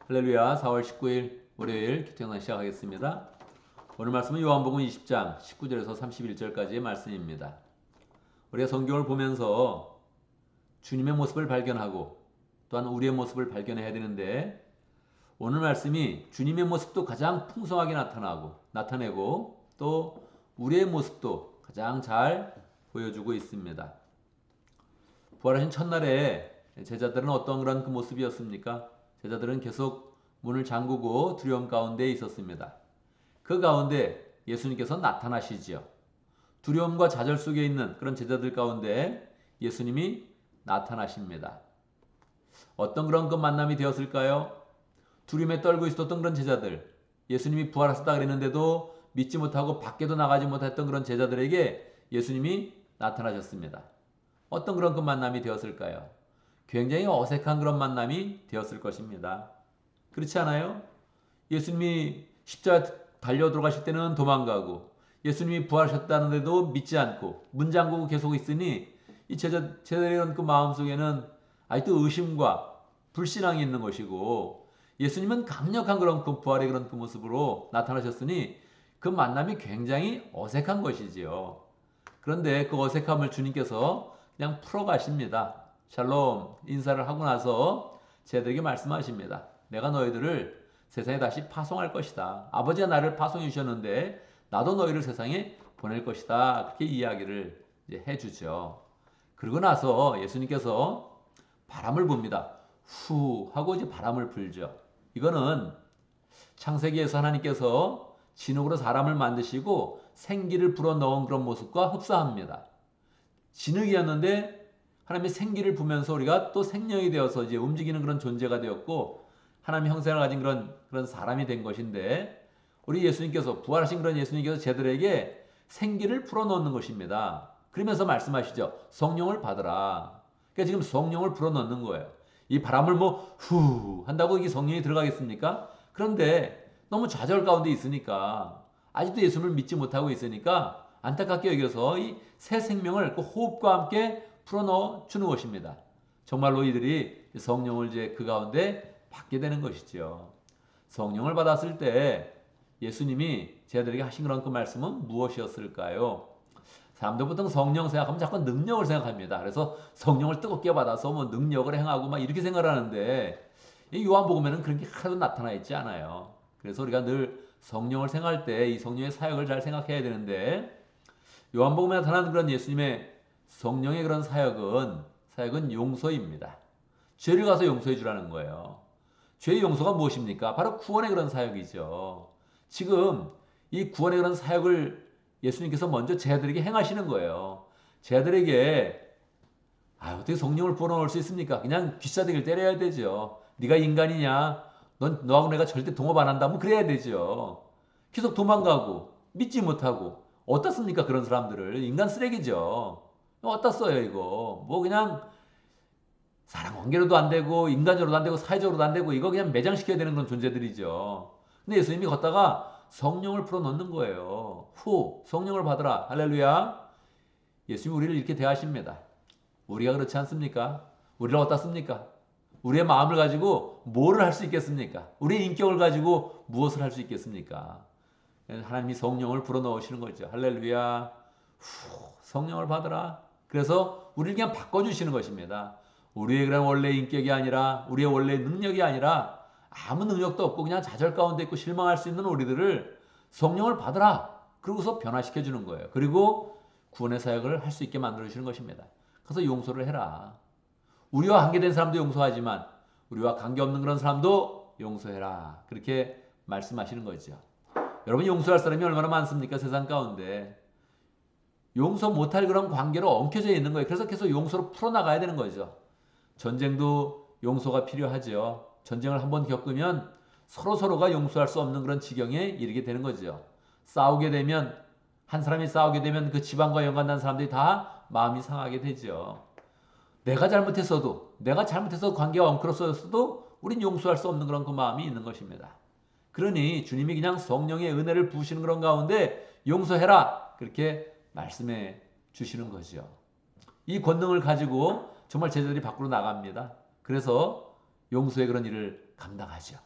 할렐루야. 4월 19일 월요일 기도영상 시작하겠습니다. 오늘 말씀은 요한복음 20장 19절에서 31절까지의 말씀입니다. 우리가 성경을 보면서 주님의 모습을 발견하고 또한 우리의 모습을 발견해야 되는데, 오늘 말씀이 주님의 모습도 가장 풍성하게 나타내고 또 우리의 모습도 가장 잘 보여주고 있습니다. 부활하신 첫날에 제자들은 어떤 그런 그 모습이었습니까? 제자들은 계속 문을 잠그고 두려움 가운데 있었습니다. 그 가운데 예수님께서 나타나시지요. 두려움과 좌절 속에 있는 그런 제자들 가운데 예수님이 나타나십니다. 어떤 그런 그 만남이 되었을까요? 두려움에 떨고 있었던 그런 제자들, 예수님이 부활하셨다 그랬는데도 믿지 못하고 밖에도 나가지 못했던 그런 제자들에게 예수님이 나타나셨습니다. 어떤 그런 그 만남이 되었을까요? 굉장히 어색한 그런 만남이 되었을 것입니다. 그렇지 않아요? 예수님이 십자가 달려 들어가실 때는 도망가고, 예수님이 부활하셨다는데도 믿지 않고 문 잠그고 계속 있으니 이 제자들의 그 마음속에는 아직도 의심과 불신앙이 있는 것이고, 예수님은 강력한 그런 그 부활의 그런 그 모습으로 나타나셨으니 그 만남이 굉장히 어색한 것이지요. 그런데 그 어색함을 주님께서 그냥 풀어가십니다. 샬롬 인사를 하고 나서 제자들에게 말씀하십니다. 내가 너희들을 세상에 다시 파송할 것이다. 아버지가 나를 파송해 주셨는데 나도 너희를 세상에 보낼 것이다. 그렇게 이야기를 해주죠. 그러고 나서 예수님께서 바람을 붑니다. 후 하고 이제 바람을 불죠. 이거는 창세기에서 하나님께서 진흙으로 사람을 만드시고 생기를 불어넣은 그런 모습과 흡사합니다. 진흙이었는데 하나님의 생기를 부면서 우리가 또 생명이 되어서 이제 움직이는 그런 존재가 되었고, 하나님의 형상을 가진 그런 사람이 된 것인데, 우리 예수님께서 부활하신 그런 예수님께서 제들에게 생기를 풀어넣는 것입니다. 그러면서 말씀하시죠. 성령을 받으라. 그러니까 지금 성령을 불어넣는 거예요. 이 바람을 뭐 후 한다고 이게 성령이 들어가겠습니까? 그런데 너무 좌절 가운데 있으니까, 아직도 예수님을 믿지 못하고 있으니까 안타깝게 여겨서 이 새 생명을 그 호흡과 함께 풀어넣어 주는 것입니다. 정말로 이들이 성령을 이제 그 가운데 받게 되는 것이죠. 성령을 받았을 때 예수님이 제자들에게 하신 그런 그 말씀은 무엇이었을까요? 사람들 보통 성령 생각하면 자꾸 능력을 생각합니다. 그래서 성령을 뜨겁게 받아서 뭐 능력을 행하고 막 이렇게 생각을 하는데, 이 요한복음에는 그런 게 하나도 나타나 있지 않아요. 그래서 우리가 늘 성령을 생각할 때 이 성령의 사역을 잘 생각해야 되는데, 요한복음에 나타나는 그런 예수님의 성령의 그런 사역은 용서입니다. 죄를 가서 용서해 주라는 거예요. 죄의 용서가 무엇입니까? 바로 구원의 그런 사역이죠. 지금 이 구원의 그런 사역을 예수님께서 먼저 제자들에게 행하시는 거예요. 제자들에게 어떻게 성령을 불어넣을 수 있습니까? 그냥 귀싸대기를 때려야 되죠. 네가 인간이냐? 너하고 내가 절대 동업 안 한다. 뭐 그래야 되죠. 계속 도망가고 믿지 못하고 어떻습니까? 그런 사람들을 인간 쓰레기죠. 어떻어요 이거? 뭐 그냥 사람 관계로도 안 되고 인간적으로도 안 되고 사회적으로도 안 되고 이거 그냥 매장시켜야 되는 그런 존재들이죠. 근데 예수님이 걷다가 성령을 풀어 넣는 거예요. 후 성령을 받으라. 할렐루야. 예수님이 우리를 이렇게 대하십니다. 우리가 그렇지 않습니까? 우리를 어떻습니까? 우리의 마음을 가지고 뭐를 할 수 있겠습니까? 우리의 인격을 가지고 무엇을 할 수 있겠습니까? 하나님이 성령을 불어넣으시는 거죠. 할렐루야. 성령을 받으라. 그래서 우리를 그냥 바꿔주시는 것입니다. 우리의 그런 원래 인격이 아니라, 우리의 원래 능력이 아니라, 아무 능력도 없고 그냥 좌절 가운데 있고 실망할 수 있는 우리들을 성령을 받으라. 그러고서 변화시켜 주는 거예요. 그리고 구원의 사역을 할 수 있게 만들어 주시는 것입니다. 그래서 용서를 해라. 우리와 관계된 사람도 용서하지만 우리와 관계없는 그런 사람도 용서해라. 그렇게 말씀하시는 거죠. 여러분, 용서할 사람이 얼마나 많습니까? 세상 가운데. 용서 못할 그런 관계로 엉켜져 있는 거예요. 그래서 계속 용서로 풀어나가야 되는 거죠. 전쟁도 용서가 필요하죠. 전쟁을 한번 겪으면 서로가 용서할 수 없는 그런 지경에 이르게 되는 거죠. 싸우게 되면, 한 사람이 싸우게 되면 그 집안과 연관된 사람들이 다 마음이 상하게 되죠. 내가 잘못해서 관계가 엉클어졌어도 우린 용서할 수 없는 그런 그 마음이 있는 것입니다. 그러니 주님이 그냥 성령의 은혜를 부으시는 그런 가운데 용서해라. 그렇게 말씀해 주시는 거죠. 이 권능을 가지고 정말 제자들이 밖으로 나갑니다. 그래서 용서의 그런 일을 감당하죠.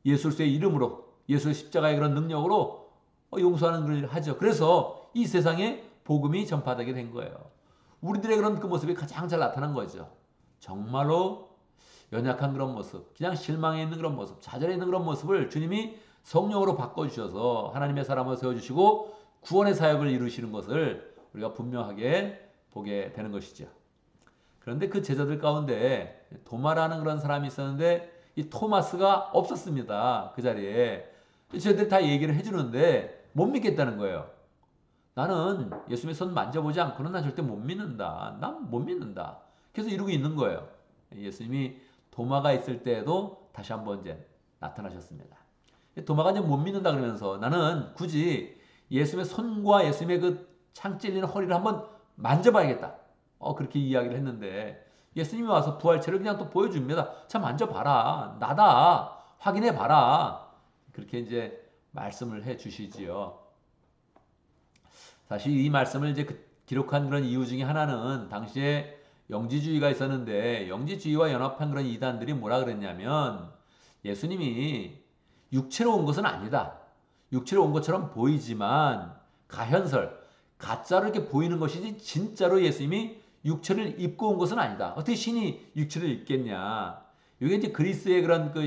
예수 그리스도의 이름으로 예수의 십자가의 그런 능력으로 용서하는 걸 하죠. 그래서 이 세상에 복음이 전파되게 된 거예요. 우리들의 그런 그 모습이 가장 잘 나타난 거죠. 정말로 연약한 그런 모습, 그냥 실망해 있는 그런 모습, 좌절해 있는 그런 모습을 주님이 성령으로 바꿔주셔서 하나님의 사람을 세워주시고 구원의 사역을 이루시는 것을 우리가 분명하게 보게 되는 것이죠. 그런데 그 제자들 가운데 도마라는 그런 사람이 있었는데 이 토마스가 없었습니다. 그 자리에. 저희들 다 얘기를 해주는데 못 믿겠다는 거예요. 나는 예수님의 손 만져보지 않고는 난 절대 못 믿는다. 난 못 믿는다. 그래서 이러고 있는 거예요. 예수님이 도마가 있을 때에도 다시 한번 이제 나타나셨습니다. 도마가 이제 못 믿는다 그러면서 나는 굳이 예수님의 손과 예수님의 그 창 찔리는 허리를 한번 만져봐야겠다. 그렇게 이야기를 했는데 예수님이 와서 부활체를 그냥 또 보여줍니다. 자, 만져봐라. 나다. 확인해봐라. 그렇게 이제 말씀을 해 주시지요. 사실 이 말씀을 이제 기록한 그런 이유 중에 하나는 당시에 영지주의가 있었는데 영지주의와 연합한 그런 이단들이 뭐라 그랬냐면 예수님이 육체로 온 것은 아니다. 육체로 온 것처럼 보이지만 가현설, 가짜로 이렇게 보이는 것이지 진짜로 예수님이 육체를 입고 온 것은 아니다. 어떻게 신이 육체를 입겠냐. 이게 이제 그리스의 그런 그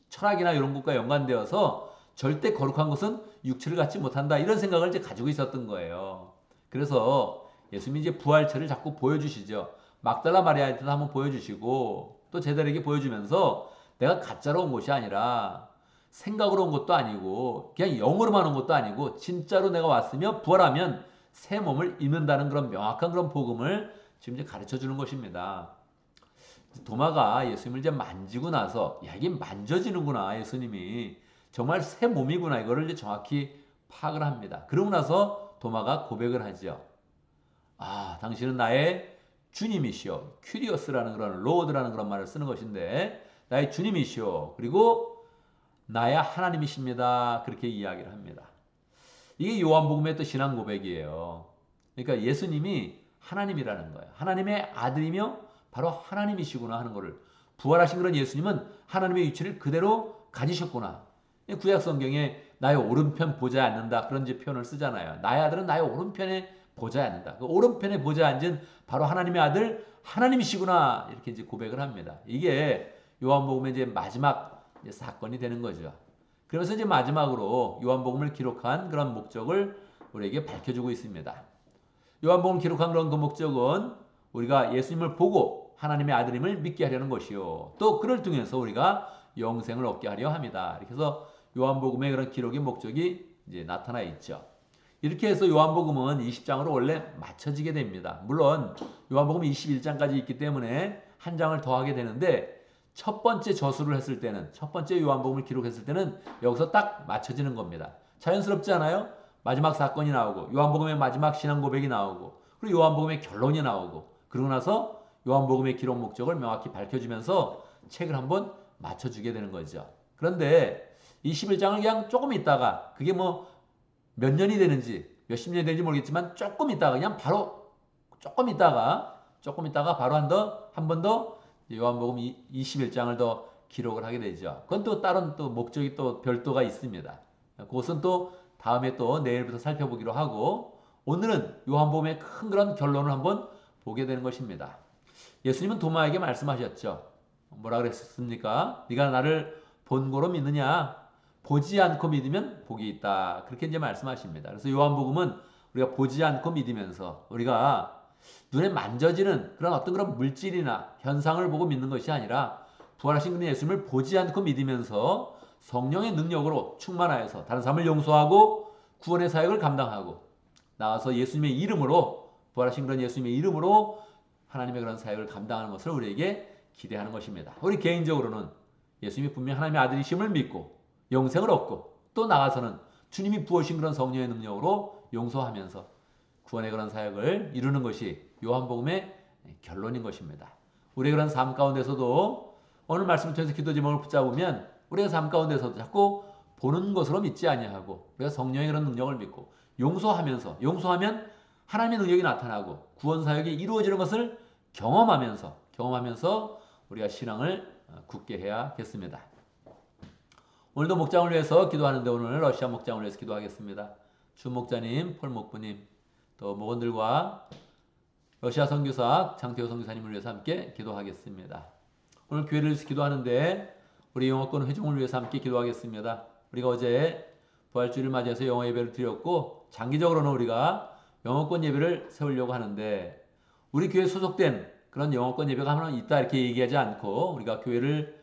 철학이나 이런 것과 연관되어서 절대 거룩한 것은 육체를 갖지 못한다. 이런 생각을 이제 가지고 있었던 거예요. 그래서 예수님이 이제 부활체를 자꾸 보여주시죠. 막달라 마리아한테도 한번 보여주시고 또 제자에게 보여주면서 내가 가짜로 온 것이 아니라 생각으로 온 것도 아니고 그냥 영으로만 온 것도 아니고 진짜로 내가 왔으며 부활하면 새 몸을 입는다는 그런 명확한 그런 복음을 지금 이제 가르쳐 주는 것입니다. 도마가 예수님을 이제 만지고 나서 야 이게 만져지는구나 예수님이 정말 새 몸이구나 이거를 이제 정확히 파악을 합니다. 그러고 나서 도마가 고백을 하죠. 아 당신은 나의 주님이시오. 큐리어스라는 그런 로드라는 그런 말을 쓰는 것인데 나의 주님이시오. 그리고 나의 하나님이십니다. 그렇게 이야기를 합니다. 이게 요한복음의 또 신앙 고백이에요. 그러니까 예수님이 하나님이라는 거예요. 하나님의 아들이며 바로 하나님이시구나 하는 것을 부활하신 그런 예수님은 하나님의 위치를 그대로 가지셨구나. 구약 성경에 나의 오른편 보좌에 앉는다 그런 이제 표현을 쓰잖아요. 나의 아들은 나의 오른편에 보좌에 앉는다. 그 오른편에 보좌에 앉은 바로 하나님의 아들 하나님이시구나 이렇게 이제 고백을 합니다. 이게 요한복음의 이제 마지막 이제 사건이 되는 거죠. 그러면서 이제 마지막으로 요한복음을 기록한 그런 목적을 우리에게 밝혀주고 있습니다. 요한복음 기록한 그런 그 목적은 우리가 예수님을 보고 하나님의 아들임을 믿게 하려는 것이요. 또 그를 통해서 우리가 영생을 얻게 하려 합니다. 이렇게 해서 요한복음의 그런 기록의 목적이 이제 나타나 있죠. 이렇게 해서 요한복음은 20장으로 원래 맞춰지게 됩니다. 물론 요한복음 21장까지 있기 때문에 한 장을 더 하게 되는데 첫 번째 저수를 했을 때는 첫 번째 요한복음을 기록했을 때는 여기서 딱 맞춰지는 겁니다. 자연스럽지 않아요? 마지막 사건이 나오고 요한복음의 마지막 신앙 고백이 나오고 그리고 요한복음의 결론이 나오고 그러고 나서 요한복음의 기록 목적을 명확히 밝혀주면서 책을 한번 맞춰주게 되는 거죠. 그런데 21장을 그냥 조금 있다가 그게 뭐 몇 년이 되는지 몇십 년이 되는지 모르겠지만 조금 있다가 그냥 바로 조금 있다가 바로 한 번 더 요한복음 21장을 더 기록을 하게 되죠. 그건 또 다른 또 목적이 또 별도가 있습니다. 그것은 또 다음에 또 내일부터 살펴보기로 하고 오늘은 요한복음의 큰 그런 결론을 한번 보게 되는 것입니다. 예수님은 도마에게 말씀하셨죠. 뭐라 그랬습니까? 네가 나를 본고로 믿느냐? 보지 않고 믿으면 복이 있다. 그렇게 이제 말씀하십니다. 그래서 요한복음은 우리가 보지 않고 믿으면서 우리가 눈에 만져지는 그런 어떤 그런 물질이나 현상을 보고 믿는 것이 아니라 부활하신 그 예수님을 보지 않고 믿으면서 성령의 능력으로 충만하여서 다른 사람을 용서하고 구원의 사역을 감당하고 나아서 예수님의 이름으로 부활하신 그런 예수님의 이름으로 하나님의 그런 사역을 감당하는 것을 우리에게 기대하는 것입니다. 우리 개인적으로는 예수님이 분명히 하나님의 아들이심을 믿고 영생을 얻고 또 나아가서는 주님이 부어신 그런 성령의 능력으로 용서하면서 구원의 그런 사역을 이루는 것이 요한복음의 결론인 것입니다. 우리의 그런 삶 가운데서도 오늘 말씀을 통해서 기도 제목을 붙잡으면 우리의 삶 가운데서도 자꾸 보는 것으로 믿지 아니하고 우리가 성령의 그런 능력을 믿고 용서하면 하나님의 능력이 나타나고 구원 사역이 이루어지는 것을 경험하면서 우리가 신앙을 굳게 해야겠습니다. 오늘도 목장을 위해서 기도하는데 오늘 러시아 목장을 위해서 기도하겠습니다. 주 목자님, 폴 목부님, 또 목원들과 러시아 선교사 장태호 선교사님을 위해서 함께 기도하겠습니다. 오늘 교회를 위해서 기도하는데 우리 영어권 회중을 위해서 함께 기도하겠습니다. 우리가 어제 부활주일을 맞이해서 영어 예배를 드렸고 장기적으로는 우리가 영어권 예배를 세우려고 하는데 우리 교회에 소속된 그런 영어권 예배가 하나 있다 이렇게 얘기하지 않고 우리가 교회를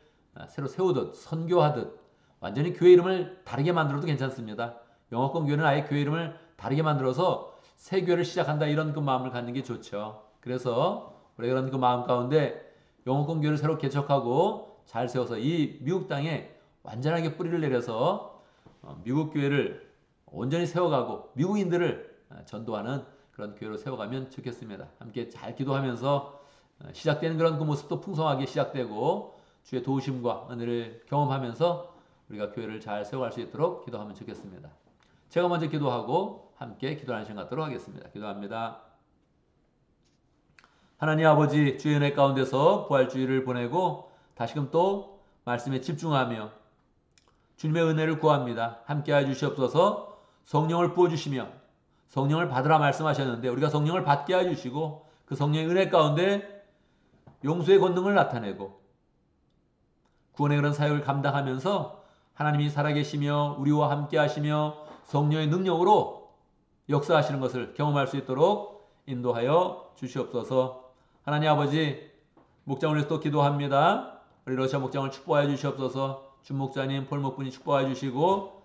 새로 세우듯 선교하듯 완전히 교회 이름을 다르게 만들어도 괜찮습니다. 영어권 교회는 아예 교회 이름을 다르게 만들어서 새 교회를 시작한다 이런 그 마음을 갖는 게 좋죠. 그래서 우리가 그런 그 마음 가운데 영어권 교회를 새로 개척하고 잘 세워서 이 미국 땅에 완전하게 뿌리를 내려서 미국 교회를 온전히 세워가고 미국인들을 전도하는 그런 교회로 세워가면 좋겠습니다. 함께 잘 기도하면서 시작되는 그런 그 모습도 풍성하게 시작되고 주의 도우심과 은혜를 경험하면서 우리가 교회를 잘 세워갈 수 있도록 기도하면 좋겠습니다. 제가 먼저 기도하고 함께 기도하는 시간 갖도록 하겠습니다. 기도합니다. 하나님 아버지, 주의 은혜 가운데서 부활주일을 보내고 다시금 또 말씀에 집중하며 주님의 은혜를 구합니다. 함께하여 주시옵소서. 성령을 부어주시며 성령을 받으라 말씀하셨는데 우리가 성령을 받게 해주시고 그 성령의 은혜 가운데 용서의 권능을 나타내고 구원의 그런 사역을 감당하면서 하나님이 살아계시며 우리와 함께하시며 성령의 능력으로 역사하시는 것을 경험할 수 있도록 인도하여 주시옵소서. 하나님 아버지, 목장을 위해서 또 기도합니다. 우리 러시아 목장을 축복하여 주시옵소서. 준 목자님, 폴 목분이 축복하여 주시고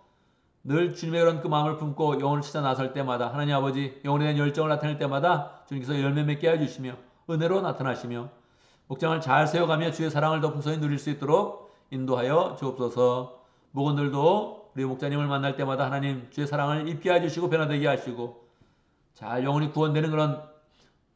늘 주님의 그런 그 마음을 품고 영혼을 찾아 나설 때마다 하나님 아버지 영혼에 대한 열정을 나타낼 때마다 주님께서 열매 맺게 해주시며 은혜로 나타나시며 목장을 잘 세워가며 주의 사랑을 더 풍성히 누릴 수 있도록 인도하여 주옵소서. 목원들도 우리 목자님을 만날 때마다 하나님 주의 사랑을 입게 해주시고 변화되게 하시고 잘 영혼이 구원되는 그런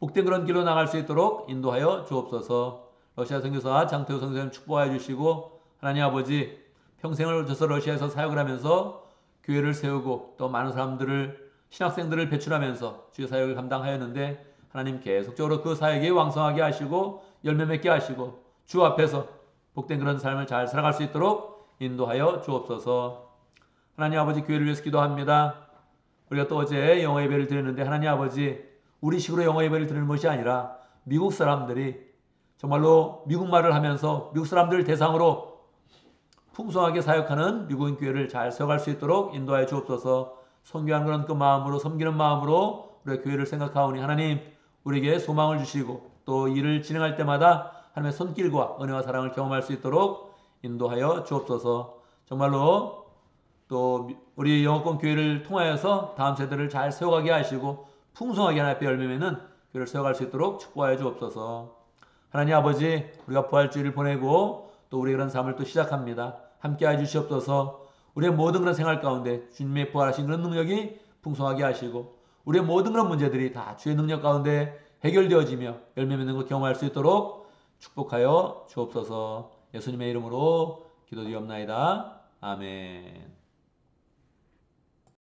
복된 그런 길로 나갈 수 있도록 인도하여 주옵소서. 러시아 선교사 장태호 선생님 축복하여 주시고 하나님 아버지 평생을 저서 러시아에서 사역을 하면서 교회를 세우고 또 많은 사람들을 신학생들을 배출하면서 주의 사역을 감당하였는데 하나님 계속적으로 그 사역에 왕성하게 하시고 열매 맺게 하시고 주 앞에서 복된 그런 삶을 잘 살아갈 수 있도록 인도하여 주옵소서. 하나님 아버지 교회를 위해서 기도합니다. 우리가 또 어제 영어 예배를 드렸는데 하나님 아버지 우리 식으로 영어 예배를 드리는 것이 아니라 미국 사람들이 정말로 미국말을 하면서 미국 사람들을 대상으로 풍성하게 사역하는 미국인 교회를 잘 세워갈 수 있도록 인도하여 주옵소서. 선교하는 그런 그 마음으로 섬기는 마음으로 우리의 교회를 생각하오니 하나님 우리에게 소망을 주시고 또 일을 진행할 때마다 하나님의 손길과 은혜와 사랑을 경험할 수 있도록 인도하여 주옵소서. 정말로 또 우리 영어권 교회를 통하여서 다음 세대를 잘 세워가게 하시고 풍성하게 하나님 앞에 열매 맺는 교회를 세워갈 수 있도록 축복하여 주옵소서. 하나님 아버지 우리가 부활주일을 보내고 또 우리의 그런 삶을 또 시작합니다. 함께해 주시옵소서. 우리의 모든 그런 생활 가운데 주님의 부활하신 그런 능력이 풍성하게 하시고 우리의 모든 그런 문제들이 다 주의 능력 가운데 해결되어지며 열매 맺는 것 경험할 수 있도록 축복하여 주옵소서. 예수님의 이름으로 기도드리옵나이다. 아멘.